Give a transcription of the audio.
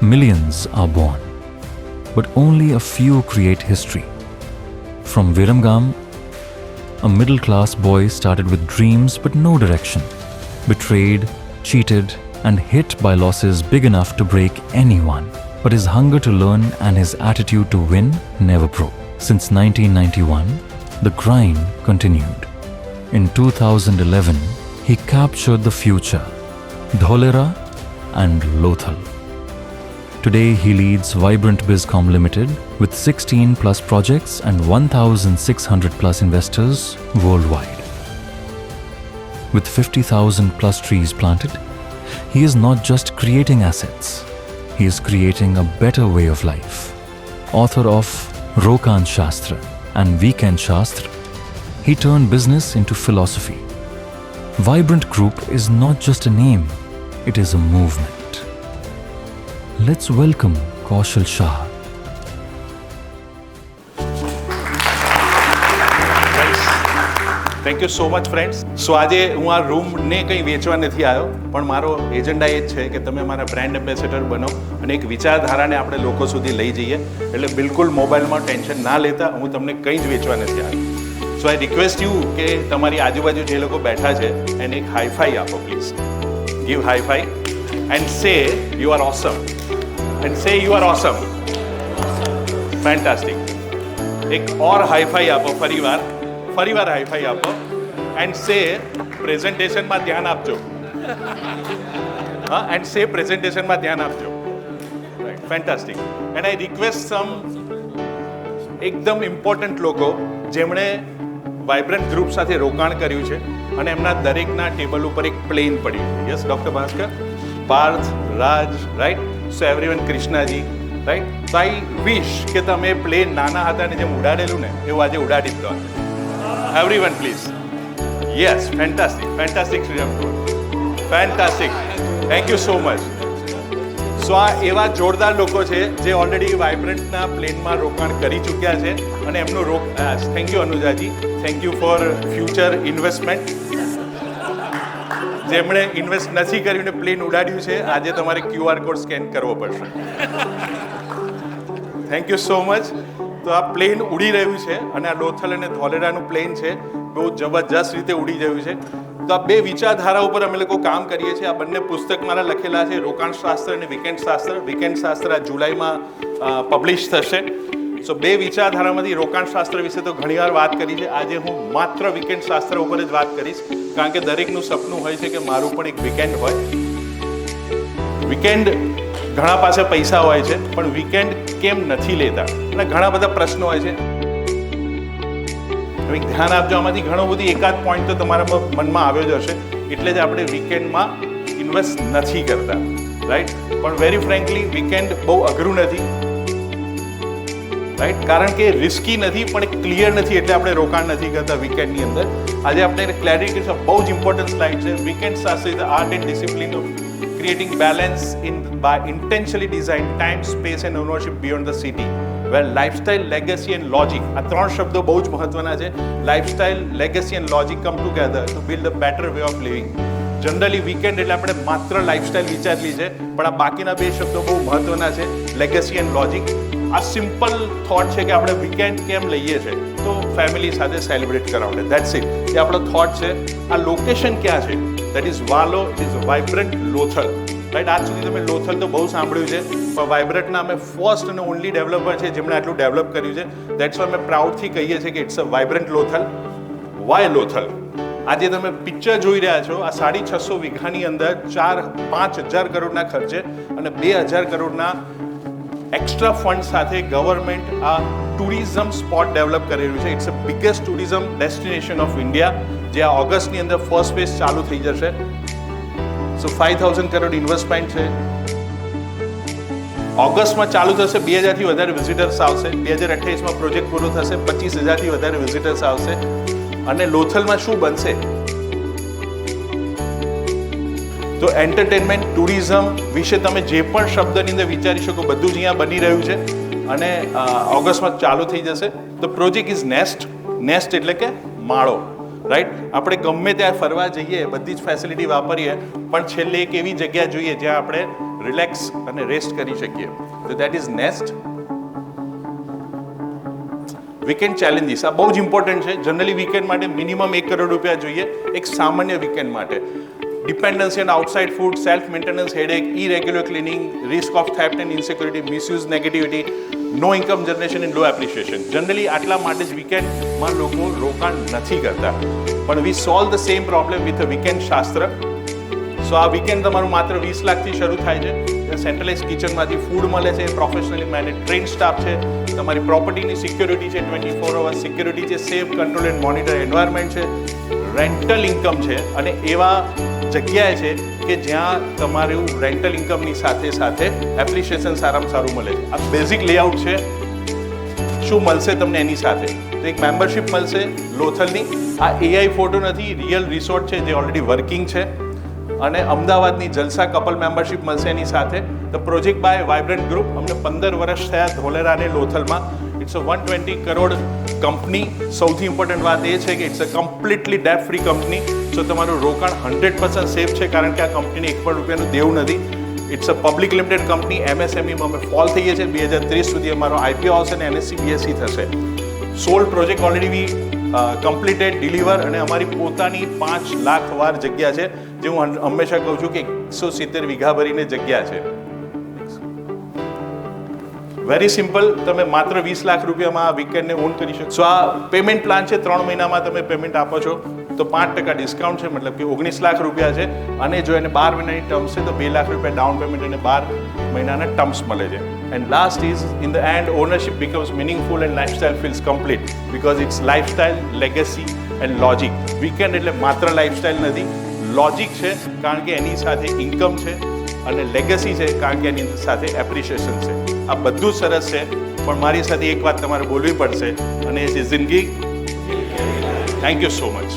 millions are born, but only a few create history. From Viramgam, a middle-class boy started with dreams but no direction, betrayed, cheated, and hit by losses big enough to break anyone. But his hunger to learn and his attitude to win never broke. Since 1991, the grind continued. In 2011, he captured the future, Dholera and Lothal. Today, he leads Vibrant Bizcom Limited with 16 plus projects and 1,600 plus investors worldwide. With 50,000 plus trees planted, he is not just creating assets, he is creating a better way of life. Author of Rokan Shastra and Weekend Shastra, he turned business into philosophy. Vibrant Group is not just a name, it is a movement. Let's welcome Kaushal Shah. Thank you so much friends. So આજે હું આ રૂમને કંઈ વેચવા નથી આવ્યો, પણ મારો એજન્ડા એ જ છે કે તમે મારા બ્રાન્ડ એમ્બેસેડર બનો અને એક વિચારધારાને આપણે લોકો સુધી લઈ જઈએ. એટલે બિલકુલ મોબાઈલમાં ટેન્શન ના લેતા, હું તમને કંઈ જ વેચવા નથી આવ્યો. સો આઈ રિક્વેસ્ટ યુ કે તમારી આજુબાજુ જે લોકો બેઠા છે એને એક હાઈફાઈ આપો please. Give high five and say you are awesome. And say you are awesome. Fantastic. એક ઓર હાઈફાઈ આપો ફરીવાર હાઈફાઈ આપો એન્ડ સે પ્રેઝન્ટેશનમાં ધ્યાન આપજો. હા, એન્ડ સે પ્રેઝન્ટેશનમાં ધ્યાન આપજો. Right, fantastic. And I request some એકદમ ઇમ્પોર્ટન્ટ લોકો જેમણે વાઇબ્રન્ટ ગ્રુપ સાથે રોકાણ કર્યું છે અને એમના દરેકના ટેબલ ઉપર એક પ્લેન પડ્યું છે. યસ ડૉક્ટર ભાસ્કર, પાર્થ, રાજ, રાઈટ. સો એવરીવન, કૃષ્ણાજી, રાઈટ. તો આઈ વિશ કે તમે પ્લેન નાના હતા ને જેમ ઉડાડેલું ને એવું આજે ઉડાડી જ દો. Everyone, please. Yes, fantastic, Sriram. Fantastic. Thank you so much. So આ એવા જોરદાર લોકો છે જે ઓલરેડી વાઇબ્રન્ટના પ્લેનમાં રોકાણ કરી ચૂક્યા છે અને એમનું thank you Anujaji, thank you for future investment. જેમણે ઇન્વેસ્ટ નથી કર્યું ને પ્લેન ઉડાડ્યું છે, આજે તમારે QR કોડ સ્કેન કરવો પડશે. Thank you so much. તો આ પ્લેન ઉડી રહ્યું છે અને આ લોથલ અને ધોલેરાનું પ્લેન છે, બહુ જબરજસ્ત રીતે ઉડી રહ્યું છે. તો આ બે વિચારધારા ઉપર અમે લોકો કામ કરીએ છીએ. આ બંને પુસ્તક મારા લખેલા છે, રોકાણ શાસ્ત્ર અને વીકેન્ડ શાસ્ત્ર. વીકેન્ડ શાસ્ત્ર આ જુલાઈમાં પબ્લિશ થશે. સો બે વિચારધારામાંથી રોકાણ શાસ્ત્ર વિશે તો ઘણીવાર વાત કરી છે. આજે હું માત્ર વીકેન્ડ શાસ્ત્ર ઉપર જ વાત કરીશ, કારણ કે દરેકનું સપનું હોય છે કે મારું પણ એક વીકેન્ડ હોય. વીકેન્ડ ઘણા પાસે પૈસા હોય છે પણ વીકેન્ડ કેમ નથી લેતા અને ઘણા બધા પ્રશ્નો હોય છે. ધ્યાન આપજો, આમાંથી ઘણો બધી એકાદ પોઈન્ટ તો તમારા મનમાં આવ્યો જ હશે. એટલે જ આપણે વીકેન્ડમાં ઇન્વેસ્ટ નથી કરતા, રાઈટ. પણ વેરી ફ્રેન્કલી વીકેન્ડ બહુ અઘરું નથી, રાઈટ. કારણ કે રિસ્કી નથી પણ ક્લિયર નથી, એટલે આપણે રોકાણ નથી કરતા વીકેન્ડની અંદર. આજે આપણે ક્લેરિટી બહુ જ ઇમ્પોર્ટન્ટ સ્લાઇડ છે. વીકેન્ડ શાસ્ત્ર is art and discipline of creating balance by intentionally designed time, space and ownership beyond the city, where lifestyle, legacy and logic, આ ત્રણ શબ્દો બહુ જ મહત્વના છે. lifestyle, legacy and logic come together to build a better way of living. Generally weekend એટલે આપણે માત્ર લાઈફસ્ટાઈલ વિચારીએ છે, પણ આ બાકીના બે શબ્દો બહુ મહત્વના છે, લેગસી એન્ડ લોજિક. આ સિમ્પલ થોટ છે કે આપણે વીકેન્ડ કેમ લઈએ છીએ, તો ફેમિલી સાથે સેલિબ્રેટ કરવા માટે. That's it. એ આપણો થોટ છે. આ લોકેશન ક્યાં છે? દેટ ઇઝ વાલો, it is vibrant Lothal, right. આજ સુધી તમે લોથલ તો બહુ સાંભળ્યું છે, પણ વાઇબ્રન્ટના અમે ફર્સ્ટ અને ઓનલી ડેવલપર છે જેમણે આટલું ડેવલપ કર્યું છે. દેટ્સ વાય અમે પ્રાઉડથી કહીએ છીએ કે it's a vibrant Lothal. Why Lothal? આજે તમે પિક્ચર જોઈ રહ્યા છો, આ 650 વીઘાની અંદર 4-5 હજાર કરોડના ખર્ચે અને 2,000 કરોડના એક્સ્ટ્રા ફંડ સાથે ગવર્મેન્ટ આ ટુરિઝમ સ્પોટ ડેવલપ કરેલું છે. It's a biggest tourism destination of India, જે આ ઓગસ્ટની અંદર ફર્સ્ટ ફેઝ ચાલુ થઈ જશે. સો 5,000 કરોડ ઇન્વેસ્ટમેન્ટ છે. ઓગસ્ટમાં ચાલુ થશે, 2,000થી વધારે વિઝિટર્સ આવશે. 2028માં પ્રોજેક્ટ પૂરો થશે, 25,000થી વધારે વિઝિટર્સ આવશે. અને લોથલમાં શું બનશે? તો એન્ટરટેનમેન્ટ, ટુરિઝમ વિશે તમે જે પણ શબ્દની અંદર વિચારી શકો બધું જ અહીંયા બની રહ્યું છે અને ઓગસ્ટમાં ચાલુ થઈ જશે. તો પ્રોજેક્ટ ઇઝ નેસ્ટ. નેસ્ટ એટલે કે માળો, રાઈટ. આપણે ગમે ત્યાં ફરવા જઈએ, બધી જ ફેસિલિટી વાપરીએ, પણ છેલ્લે એક એવી જગ્યા જોઈએ જ્યાં આપણે રિલેક્સ અને રેસ્ટ કરી શકીએ. તો that is next weekend challenges. આ બહુ જ ઇમ્પોર્ટન્ટ છે. જનરલી વીકેન્ડ માટે મિનિમમ 1 કરોડ રૂપિયા જોઈએ એક સામાન્ય વીકેન્ડ માટે. Dependency on outside food, self maintenance headache, irregular cleaning, risk of theft and insecurity, misuse, negativity, no income generation and low appreciation. Generally આટલા માટે જ વીકેન્ડમાં લોકો રોકાણ નથી કરતા. પણ we solve the same problem with a weekend શાસ્ત્ર. સો આ વીકેન્ડ તમારું માત્ર 20 લાખથી શરૂ થાય છે. સેન્ટ્રલાઇઝ કિચનમાંથી ફૂડ મળે છે, પ્રોફેશનલી મેનેજ ટ્રેન સ્ટાફ છે, તમારી પ્રોપર્ટીની સિક્યોરિટી છે, 24 અવર્સ સિક્યોરિટી છે, safe control and monitor environment છે, રેન્ટલ ઇન્કમ છે. અને એવા જગ્યાએ છે કે જ્યાં તમારું રેન્ટલ ઇન્કમની સાથે સાથે એપ્રિશિએશન સારામાં સારું મળે છે. આ બેઝિક લેઆઉટ છે. શું મળશે તમને એની સાથે? તો એક મેમ્બરશિપ મળશે લોથલની. આ એઆઈ ફોટો નથી, રિયલ રિસોર્ટ છે જે ઓલરેડી વર્કિંગ છે. અને અમદાવાદની જલસા કપલ મેમ્બરશિપ મળશે એની સાથે. The project by vibrant group. અમને 15 વર્ષ થયા ધોલેરા અને લોથલમાં. It's a 120 crore company. સૌથી ઇમ્પોર્ટન્ટ વાત એ છે કે it's a completely debt free company. So તમારું રોકાણ 100% સેફ છે કારણ કે આ કંપનીને ₹1 દેવું નથી. It's a public limited company. MSMEમાં અમે ફોલ થઈએ છીએ. 2030 સુધી અમારો IPO આવશે અને NSE BSE થશે. સોલ્ડ પ્રોજેક્ટ ઓલરેડી વી કમ્પ્લીટેડ ડિલિવર. અને અમારી પોતાની 5 લાખ વાર જગ્યા છે જે હું હંમેશા કહું છું કે 170 વીઘા ભરીને જગ્યા છે. Very simple. તમે માત્ર 20 લાખ રૂપિયામાં આ વીકેન્ડને ઓન કરી શકો. સો આ પેમેન્ટ પ્લાન છે. 3 મહિનામાં તમે પેમેન્ટ આપો છો તો 5% ડિસ્કાઉન્ટ છે, મતલબ કે 19 લાખ રૂપિયા છે. અને જો એને 12 મહિનાની ટર્મ્સ છે તો 2 લાખ રૂપિયા ડાઉન પેમેન્ટ અને 12 મહિનાના ટર્મ્સ મળે છે. And last is in the end ownership becomes meaningful and lifestyle feels complete because it's lifestyle, legacy and logic. Weekend એટલે માત્ર લાઇફસ્ટાઇલ નથી, લોજિક છે કારણ કે એની સાથે ઇન્કમ છે, અને લેગસી છે કારણ કે એની સાથે એપ્રિશિએશન છે. આ બધું સરસ છે, પણ મારી સાથે એક વાત તમારે બોલવી પડશે અને એ છે જિંદગી. Thank you so much.